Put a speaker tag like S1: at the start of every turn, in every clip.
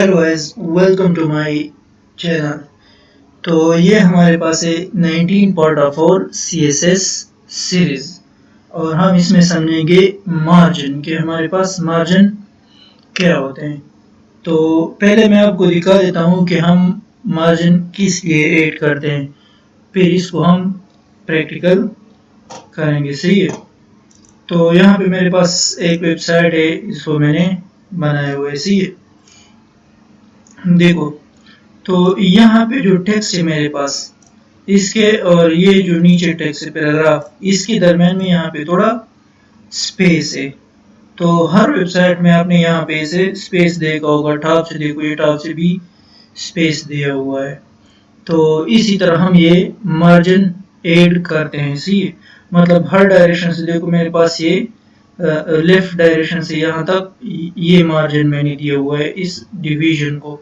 S1: Hello guys, welcome to my channel. तो ये हमारे पास है 19 part of our CSS series और हम इसमें समझेंगे मार्जिन कि हमारे पास मार्जिन क्या होते हैं। तो पहले मैं आपको दिखा देता हूँ कि हम मार्जिन किस लिए ऐड करते हैं, फिर इसको हम प्रैक्टिकल करेंगे। सही है। तो यहाँ पे मेरे पास एक वेबसाइट है, इसको मैंने बनाया हुआ है। सही है। देखो, तो यहाँ पे जो टेक्स्ट है मेरे पास, इसके और ये जो नीचे टेक्स्ट है पैराग्राफ, इसके दरम्यान में यहाँ पे थोड़ा स्पेस है। तो हर वेबसाइट में आपने यहाँ पे इसे स्पेस देखा होगा। टॉप से देखो, ये टॉप से भी स्पेस दिया हुआ है। तो इसी तरह हम ये मार्जिन ऐड करते हैं। सी मतलब हर डायरेक्शन से देखो, मेरे पास ये लेफ्ट डायरेक्शन से यहाँ तक ये मार्जिन मैंने दिया हुआ है इस डिवीजन को।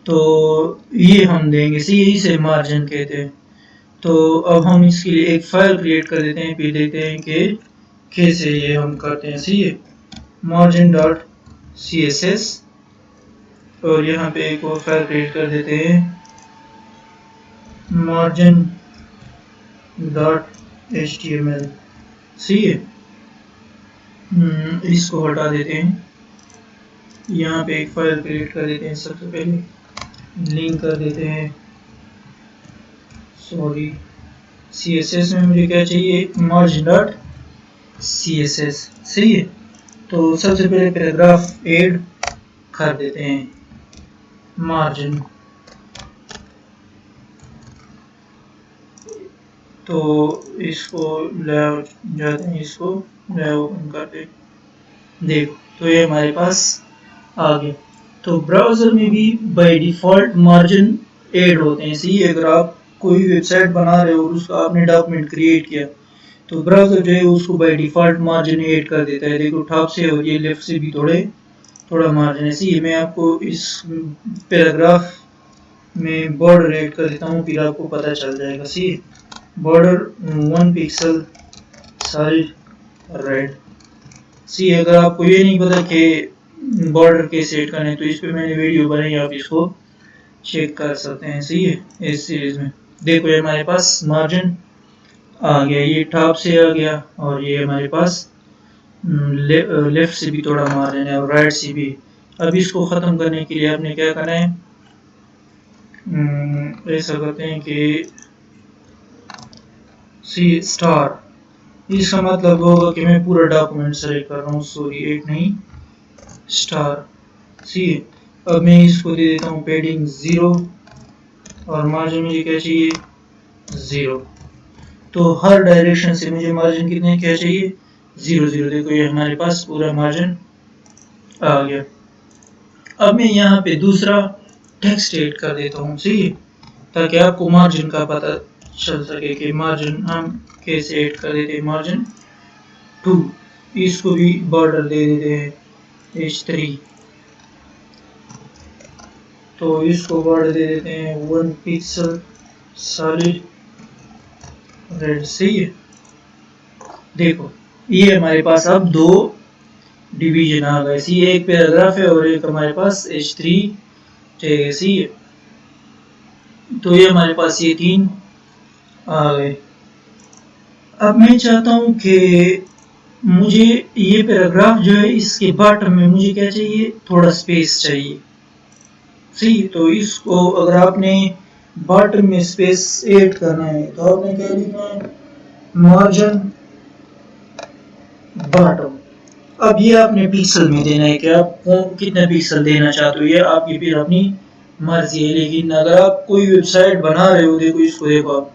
S1: तो ये हम देंगे, सी इसे मार्जिन कहते हैं। तो अब हम इसके लिए एक फाइल क्रिएट कर देते हैं, फिर देखते हैं कि कैसे ये हम करते हैं। सी मार्जिन डॉट CSS और यहाँ पे एक और फाइल क्रिएट कर देते हैं, मार्जिन डॉट HTML। सी इसको हटा देते हैं, यहाँ पे एक फाइल क्रिएट कर देते हैं। सबसे पहले लिंक कर देते हैं, सॉरी CSS में मुझे क्या चाहिए, मार्जिन डॉट CSS। सही है। तो सबसे पहले पैराग्राफ ऐड कर देते हैं, मार्जिन। तो इसको लेआउट जाते हैं, इसको लेआउट करते देखो, तो ये हमारे पास आ गया। तो ब्राउज़र में भी बाय डिफ़ॉल्ट मार्जिन ऐड होते हैं। सही, अगर आप कोई वेबसाइट बना रहे हो और उसका आपने डॉक्यूमेंट क्रिएट किया, तो ब्राउज़र जो है उसको बाय डिफ़ॉल्ट मार्जिन ऐड कर देता है। देखो, टॉप से और ये लेफ्ट से भी थोड़ा मार्जिन है। सही, मैं आपको इस पैराग्राफ में बॉर्डर ऐड कर देता हूँ, फिर आपको पता चल जाएगा। सी बॉर्डर 1 पिक्सल सॉलिड रेड। सी अगर आपको ये नहीं पता कि बॉर्डर कैसे ऐड करना है, तो इस पे मैंने वीडियो बनाई, आप इसको चेक कर सकते हैं। सही है। इस सीरीज में देखो, ये हमारे पास मार्जिन आ गया, ये टॉप से आ गया और ये हमारे पास लेफ्ट से भी थोड़ा मार्जिन है और राइट से भी। अब इसको ख़त्म करने के लिए आपने क्या करना है, ऐसा करते हैं कि सी स्टार, इसका मतलब होगा कि मैं पूरा डॉक्यूमेंट सेलेक्ट कर रहा हूँ। सॉरी, एक नहीं, स्टार। सी अब मैं इसको दे देता हूँ पेडिंग 0 और मार्जिन मुझे क्या चाहिए, 0। तो हर डायरेक्शन से मुझे मार्जिन कितने क्या चाहिए, 0 0। देखो, ये हमारे पास पूरा मार्जिन आ गया। अब मैं यहाँ पे दूसरा टेक्स्ट ऐड कर देता हूँ। सही, ताकि आपको मार्जिन का पता चल सके कि मार्जिन हम कैसे ऐड कर देते हैं। मार्जिन 2, इसको भी बॉर्डर दे देते हैं H3। तो इसको बॉर्डर दे देते हैं 1 पिक्सल सॉलिड रेड। सही है। देखो, ये हमारे पास अब दो डिवीजन आ गए। सी एक पैराग्राफ है और एक हमारे पास H3 टैग है। सी तो ये हमारे पास ये 3 आ गए। अब मैं चाहता हूँ कि मुझे ये पैराग्राफ जो है, इसके बॉटम में मुझे क्या चाहिए, थोड़ा स्पेस चाहिए। सही, तो इसको अगर आपने बॉटम में स्पेस ऐड करना है, तो आपने क्या लिखना है, मार्जिन बॉटम। अब ये आपने पिक्सल में देना है कि आप कितना पिक्सल देना चाहते हो, ये आपकी फिर अपनी मर्जी है। लेकिन अगर आप कोई वेबसाइट बना रहे हो, देखो इसको, देखो आप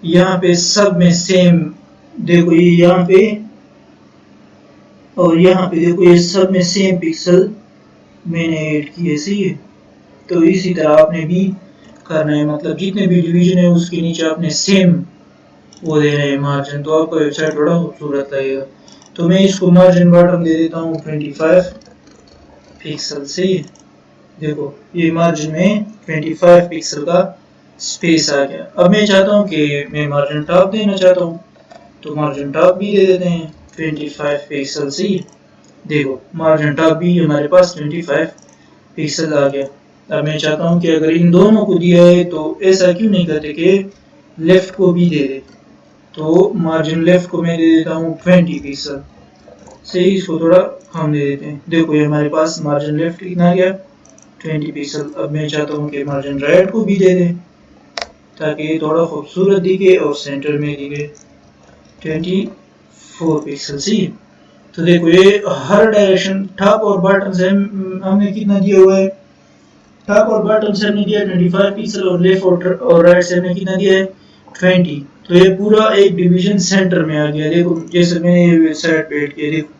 S1: यहाँ पे सब में सेम, देखो ये यहाँ पे और यहाँ पे, देखो ये सब में सेम पिक्सल मैंने ऐड किए। सही है। तो इसी तरह आपने भी करना है, मतलब जितने भी डिवीजन है उसके नीचे आपने सेम वो दे रहे हैं मार्जिन, तो आपका वेबसाइट बड़ा खूबसूरत लगेगा। तो मैं इसको मार्जिन बॉटम दे देता हूँ 25 पिक्सल। सही है। देखो, ये मार्जिन में 25 पिक्सल का स्पेस आ गया। अब मैं चाहता हूँ कि मैं मार्जिन टॉप देना चाहता हूँ, तो मार्जिन टॉप भी दे देते हैं 25 पिक्सल। सही, देखो मार्जिन टॉप भी हमारे पास 25 पिक्सल आ गया। अब मैं चाहता हूँ कि अगर इन दोनों को दिया है तो ऐसा क्यों नहीं करते कि लेफ्ट को भी दे दे। तो मार्जिन लेफ्ट को मैं दे देता हूँ 20 पिक्सल से, इसको थोड़ा कम दे देते हैं। देखो ये हमारे पास मार्जिन लेफ्ट कितना आ गया 20 पिक्सल। अब मैं चाहता हूँ कि मार्जिन राइट को भी दे दें ताकि ये थोड़ा खूबसूरत दिखे और सेंटर में दिखे 24 पिक्सल। सी तो देखो ये हर डायरेक्शन टॉप और बॉटम से हमने कितना दिया हुआ है, टॉप और बॉटम से हमने दिया 25 पिक्सल और लेफ्ट और राइट से हमने कितना दिया है 20। तो ये पूरा एक डिवीजन सेंटर में आ गया। देखो जैसे मैंने साइड पे किया, देखो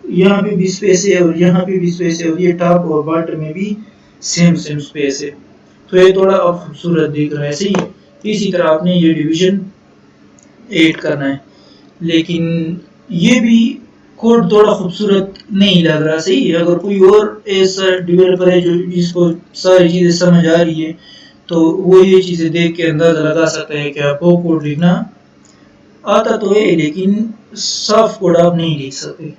S1: यहाँ पे भी स्पेस है और यहाँ पे भी स्पेस है और ये टॉप और बॉटम में भी सेम स्पेस है। तो ये थोड़ा अब खूबसूरत दिख रहा है। सही है, इसी तरह आपने ये डिवीजन ऐड करना है। लेकिन ये भी कोड थोड़ा खूबसूरत नहीं लग रहा। सही है, अगर कोई और ऐसा डेवलपर है जो जिसको सारी चीज़ें समझ आ रही है तो वो ये चीज़ें देख के अंदाज़ा लगा सकता है कि आपको कोड लिखना आता तो है लेकिन साफ कोड आप नहीं लिख सकते।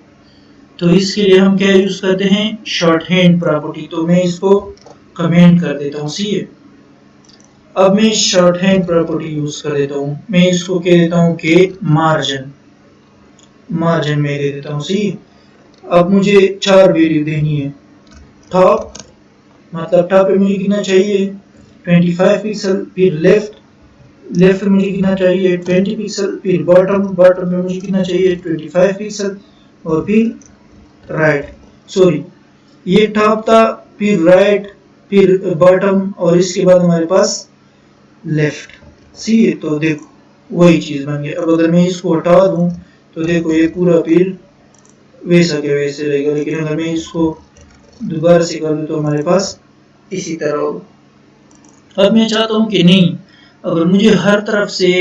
S1: तो इसके लिए हम क्या यूज़ करते हैं, शॉर्ट हैंड प्रॉपर्टी। तो मैं इसको कमेंट कर देता हूँ। सी है, अब मैं शॉर्ट हैंड प्रॉपर्टी यूज़ कर देता हूँ। मैं इसको कह देता हूँ कि मार्जिन में दे देता हूँ। सी, अब मुझे 4 वैल्यू देनी है। टॉप मतलब टॉप पे मुझे कितना चाहिए 25 पिक्सल, फिर लेफ्ट मुझे कितना चाहिए 20 पिक्सल, फिर बॉटम में मुझे कितना चाहिए 25 पिक्सल और फिर राइट, सॉरी ये टॉप था, फिर राइट, फिर बॉटम और इसके बाद हमारे पास लेफ्ट। सी है, तो देखो वही चीज़ बन गई। अब अगर मैं इसको हटा दूं तो देखो ये पूरा फिर वैसा के वैसे रहेगा। लेकिन अगर मैं इसको दोबारा से कर दूं तो हमारे पास इसी तरह होगा। अब मैं चाहता हूँ कि नहीं, अगर मुझे हर तरफ से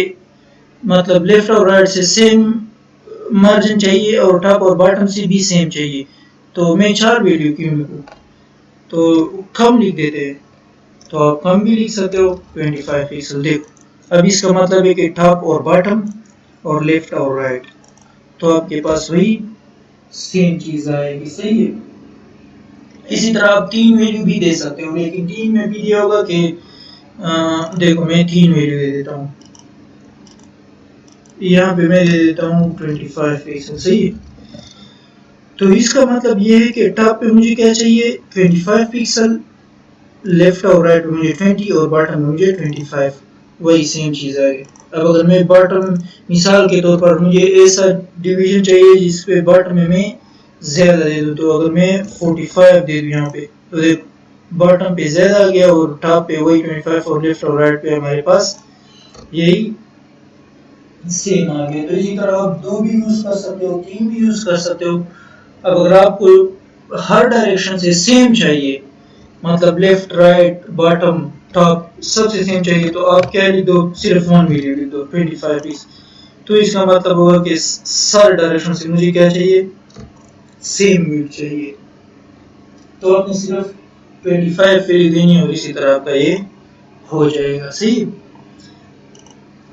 S1: मतलब लेफ्ट और राइट से सेम मार्जिन चाहिए और टॉप और बॉटम से भी सेम चाहिए, तो मैं 4 वैल्यू क्यों लिखूँ, तो कम लिख देते हैं। तो आप कम भी लिख सकते हो 25 पिक्सल। देखो अब इसका मतलब है कि टॉप और बॉटम और लेफ्ट और राइट, तो आपके पास वही सेम चीज़ आएगी। सही है, इसी तरह आप 3 वैल्यू भी दे सकते हो, लेकिन 3 में भी ये होगा कि देखो मैं 3 वैल्यू दे देता हूँ। यहाँ पे मैं दे देता हूँ 25 पिक्सल। सही है, तो इसका मतलब ये है कि टॉप पे मुझे क्या चाहिए 25 पिक्सल, लेफ्ट और राइट में मुझे 20 और बॉटम में मुझे 25, वही सेम चीज़ आएगी। अब अगर मैं बॉटम मिसाल के तौर पर मुझे ऐसा डिवीजन चाहिए जिस पे बॉटम में मैं ज़्यादा दे दूँ, तो अगर मैं 45 दे दूँ यहाँ पे, तो देखो बॉटम पे ज़्यादा आ गया और टॉप पे वही 25 और लेफ्ट और राइट पे हमारे पास यही सेम आ गया। तो इसी तरह आप 2 भी यूज़ कर सकते हो, 3 भी यूज़ कर सकते हो। अब अगर आपको हर डायरेक्शन से सेम चाहिए, मतलब लेफ्ट राइट बॉटम टॉप सबसे सेम चाहिए, तो आप क्या लिख दो, सिर्फ 1 वैल्यू लिख दो 25 पीस। तो इसका मतलब होगा कि सारे डायरेक्शन से मुझे क्या चाहिए, सेम वैल्यू चाहिए। तो आपने सिर्फ 25 वैल्यू देनी और इसी तरह आपका ये हो जाएगा। सही,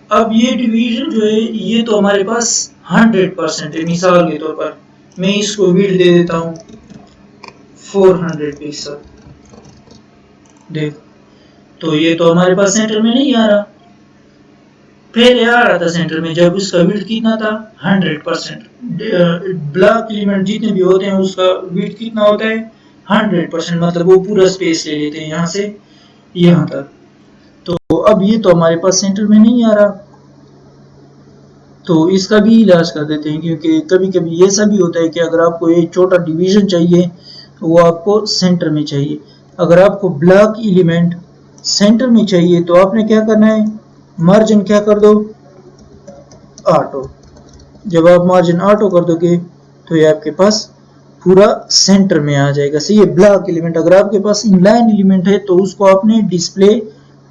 S1: अब ये डिवीजन जो है ये तो हमारे पास 100% है। मिसाल के तौर पर मैं इसको विड्थ दे देता हूँ 400 पिक्सल। देखो तो ये तो हमारे पास सेंटर में नहीं आ रहा, पहले आ रहा था सेंटर में जब उसका विड्थ कितना था 100%। ब्लॉक एलिमेंट जितने भी होते हैं उसका विड्थ कितना होता है 100%, मतलब वो पूरा स्पेस ले लेते हैं यहाँ से यहाँ तक। तो अब ये तो हमारे पास सेंटर में नहीं आ रहा, तो इसका भी इलाज कर देते हैं, क्योंकि कभी कभी ऐसा भी होता है कि अगर आपको एक छोटा डिवीजन चाहिए तो वो आपको सेंटर में चाहिए। अगर आपको ब्लॉक एलिमेंट सेंटर में चाहिए तो आपने क्या करना है, मार्जिन क्या कर दो, ऑटो। जब आप मार्जिन ऑटो कर दोगे तो ये आपके पास पूरा सेंटर में आ जाएगा। सही है, ब्लॉक एलिमेंट अगर आपके पास इनलाइन एलिमेंट है तो उसको आपने डिस्प्ले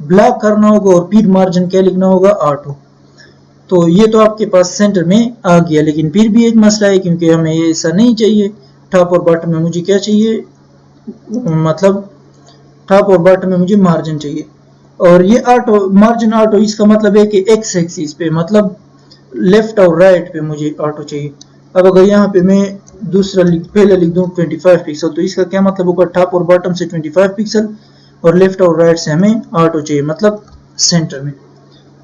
S1: ब्लॉक करना होगा और फिर मार्जिन क्या लिखना होगा, ऑटो। तो ये तो आपके पास सेंटर में आ गया, लेकिन फिर भी एक मसला है क्योंकि हमें ये ऐसा नहीं चाहिए। टॉप और बॉटम में मुझे क्या चाहिए, मतलब टॉप और बॉटम में मुझे मार्जिन चाहिए, और ये ऑटो मार्जिन ऑटो इसका मतलब है कि एक्स एक्सिस पे मतलब लेफ्ट और राइट पे मुझे ऑटो चाहिए। अब अगर यहाँ पे मैं दूसरा पहले लिख दूं 25 पिक्सल, तो इसका क्या मतलब होगा, टॉप और बॉटम से 25 पिक्सल और लेफ्ट और राइट से हमें 8 चाहिए, मतलब सेंटर में।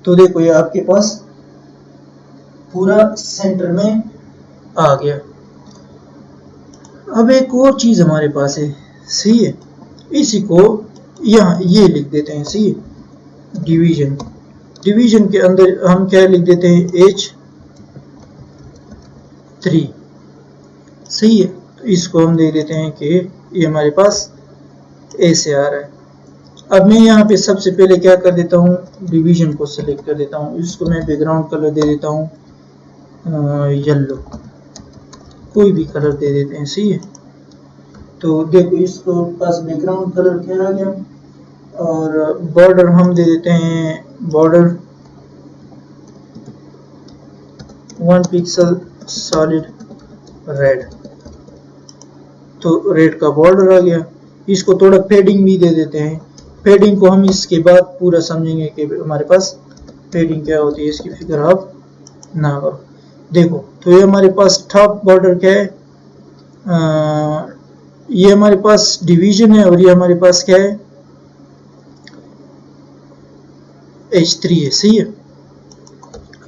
S1: तो देखो ये आपके पास पूरा सेंटर में आ गया। अब एक और चीज हमारे पास है, सही है, इसी को यहाँ ये लिख देते हैं, सही है, डिवीजन। डिवीजन के अंदर हम क्या लिख देते हैं, H3, सही है। तो इसको हम दे देते हैं कि ये हमारे पास ए से आ रहा है। अब मैं यहाँ पे सबसे पहले क्या कर देता हूँ, डिवीजन को सेलेक्ट कर देता हूँ, इसको मैं बैकग्राउंड कलर दे देता हूँ येलो, कोई भी कलर दे देते हैं, सही है। तो देखो इसको पास बैकग्राउंड कलर क्या आ गया, और बॉर्डर हम दे देते हैं, बॉर्डर 1 पिक्सल सॉलिड रेड, तो रेड का बॉर्डर आ गया। इसको थोड़ा पेडिंग भी दे देते हैं, पेडिंग को हम इसके बाद पूरा समझेंगे कि हमारे पास पेडिंग क्या होती है, इसकी फिक्र आप ना करो। देखो तो ये हमारे पास टॉप बॉर्डर क्या है, ये हमारे पास डिवीजन है, और ये हमारे पास क्या है, H3 है, सही है।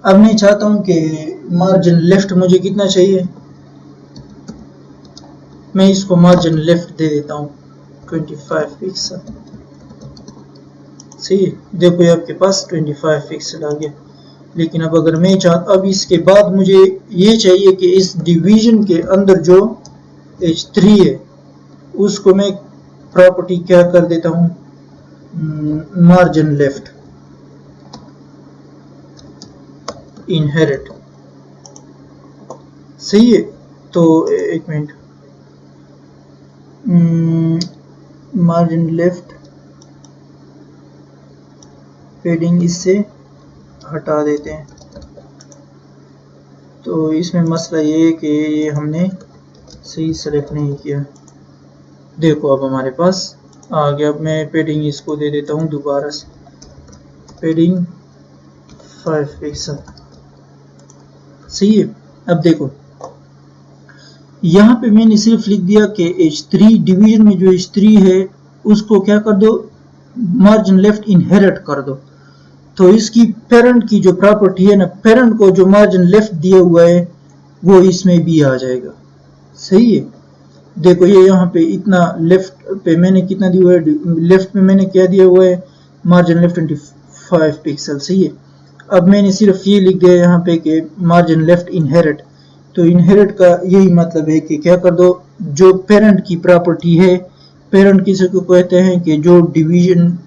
S1: अब मैं चाहता हूं कि मार्जिन लेफ्ट मुझे कितना चाहिए, मैं इसको मार्जिन लेफ्ट दे देता हूं 25 पिक्सल, सही है। देखो ये आपके पास 25 पिक्सल आ गया। लेकिन अब अगर मैं अब इसके बाद मुझे ये चाहिए कि इस डिवीजन के अंदर जो H3 है उसको मैं प्रॉपर्टी क्या कर देता हूं, मार्जिन लेफ्ट इनहेरिट, सही है। तो एक मिनट, मार्जिन लेफ्ट पेडिंग इससे हटा देते हैं। तो इसमें मसला ये है कि ये हमने सही सेलेक्ट नहीं किया। देखो अब हमारे पास आ गया। अब मैं पेडिंग इसको दे देता हूँ दोबारा से, पेडिंग 5 पिक्सल, सही है। अब देखो यहाँ पे मैंने सिर्फ लिख दिया कि H3 डिवीजन में जो H3 है उसको क्या कर दो, मार्जिन लेफ्ट इनहेरिट कर दो। तो इसकी पेरेंट की जो प्रॉपर्टी है ना, पेरेंट को जो मार्जिन लेफ्ट दिया हुआ है वो इसमें भी आ जाएगा, सही है। देखो ये यहाँ पे इतना लेफ्ट पे मैंने कितना दिया हुआ है, लेफ्ट में मैंने क्या दिया हुआ है, मार्जिन लेफ्ट 25 पिक्सल, सही है। अब मैंने सिर्फ ये लिख दिया यहाँ पे कि मार्जिन लेफ्ट इनहेरिट। तो इनहेरिट का यही मतलब है कि क्या कर दो, जो पेरेंट की प्रॉपर्टी है, पेरेंट किसी को कहते हैं कि जो डिवीजन,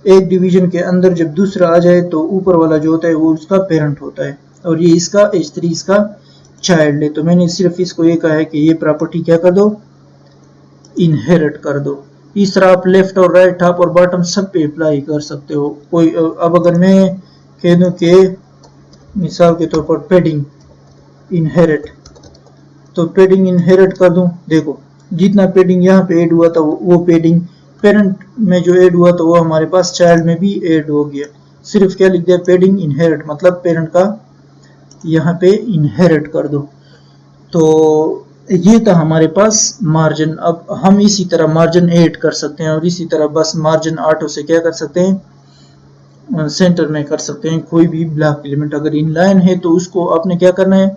S1: एक डिवीजन के अंदर जब दूसरा आ जाए तो ऊपर वाला जो होता है वो उसका पेरेंट होता है, और ये इसका H3 इसका चाइल्ड है। तो मैंने सिर्फ इसको ये कहा है कि ये प्रॉपर्टी क्या कर दो, इनहेरिट कर दो। इस तरह आप लेफ्ट और राइट, टॉप और बॉटम सब पे अप्लाई कर सकते हो। कोई अब अगर मैं कह दूं कि मिसाल के तौर पर पेडिंग इनहेरिट, तो पेडिंग इनहेरिट कर दूं, देखो जितना पेडिंग यहाँ पे ऐड हुआ था वो पेडिंग पेरेंट में जो ऐड हुआ था वो हमारे पास चाइल्ड में भी ऐड हो गया। सिर्फ क्या लिख दिया, पेडिंग इनहेरिट, मतलब पेरेंट का यहाँ पे इनहेरिट कर दो। तो ये था हमारे पास मार्जिन। अब हम इसी तरह मार्जिन ऐड कर सकते हैं, और इसी तरह बस मार्जिन ऑटो से क्या कर सकते हैं, सेंटर में कर सकते हैं कोई भी ब्लॉक एलिमेंट। अगर इनलाइन है तो उसको आपने क्या करना है,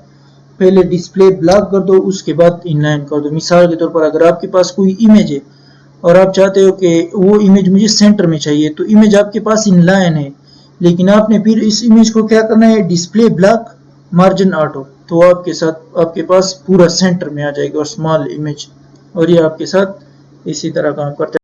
S1: पहले डिस्प्ले ब्लॉक कर दो, उसके बाद इनलाइन कर दो। मिसाल के तौर पर अगर आपके पास कोई इमेज है और आप चाहते हो कि वो इमेज मुझे सेंटर में चाहिए, तो इमेज आपके पास इनलाइन है, लेकिन आपने फिर इस इमेज को क्या करना है, डिस्प्ले ब्लॉक मार्जिन ऑटो, तो आपके साथ आपके पास पूरा सेंटर में आ जाएगा और स्मॉल इमेज, और ये आपके साथ इसी तरह काम करते हैं।